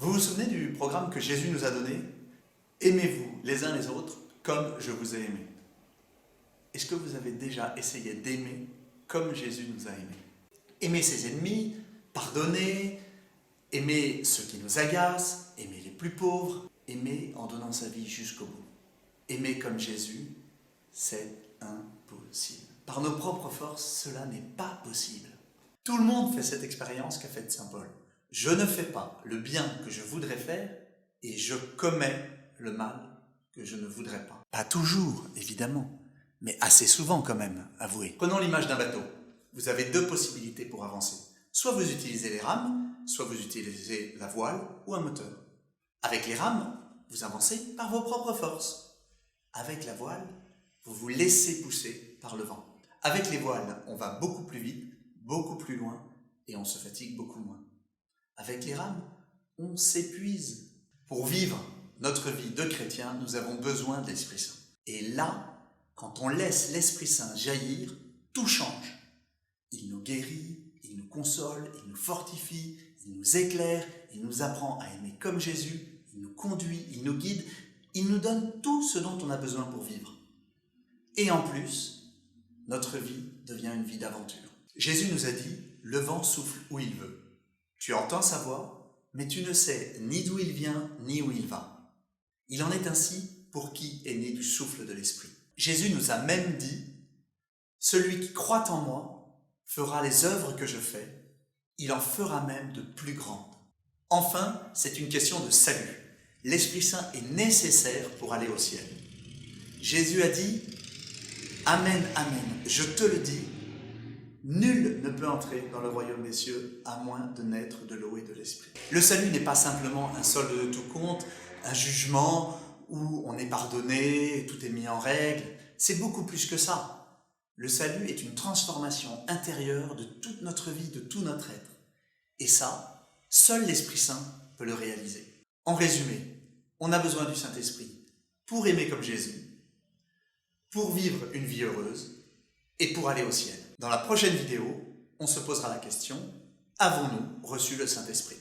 Vous vous souvenez du programme que Jésus nous a donné? Aimez-vous les uns les autres comme je vous ai aimé. Est-ce que vous avez déjà essayé d'aimer comme Jésus nous a aimés? Aimer ses ennemis, pardonner, aimer ceux qui nous agacent, aimer les plus pauvres, aimer en donnant sa vie jusqu'au bout. Aimer comme Jésus, c'est impossible. Par nos propres forces, cela n'est pas possible. Tout le monde fait cette expérience qu'a faite saint Paul. Je ne fais pas le bien que je voudrais faire et je commets le mal que je ne voudrais pas. Pas toujours, évidemment, mais assez souvent quand même, avouez. Prenons l'image d'un bateau. Vous avez deux possibilités pour avancer. Soit vous utilisez les rames, soit vous utilisez la voile ou un moteur. Avec les rames, vous avancez par vos propres forces. Avec la voile, vous vous laissez pousser par le vent. Avec les voiles, on va beaucoup plus vite, beaucoup plus loin et on se fatigue beaucoup moins. Avec les rames, on s'épuise. Pour vivre notre vie de chrétien, nous avons besoin de l'Esprit Saint. Et là, quand on laisse l'Esprit Saint jaillir, tout change. Il nous guérit, il nous console, il nous fortifie, il nous éclaire, il nous apprend à aimer comme Jésus, il nous conduit, il nous guide, il nous donne tout ce dont on a besoin pour vivre. Et en plus, notre vie devient une vie d'aventure. Jésus nous a dit, le vent souffle où il veut. Tu entends sa voix, mais tu ne sais ni d'où il vient, ni où il va. Il en est ainsi pour qui est né du souffle de l'Esprit. Jésus nous a même dit, celui qui croit en moi fera les œuvres que je fais, il en fera même de plus grandes. Enfin, c'est une question de salut. L'Esprit Saint est nécessaire pour aller au ciel. Jésus a dit, Amen, Amen, je te le dis, nul ne peut entrer dans le royaume des cieux à moins de naître de l'eau et de l'esprit. Le salut n'est pas simplement un solde de tout compte, un jugement où on est pardonné, tout est mis en règle. C'est beaucoup plus que ça. Le salut est une transformation intérieure de toute notre vie, de tout notre être. Et ça, seul l'Esprit Saint peut le réaliser. En résumé, on a besoin du Saint-Esprit pour aimer comme Jésus, pour vivre une vie heureuse et pour aller au ciel. Dans la prochaine vidéo, on se posera la question, avons-nous reçu le Saint-Esprit ?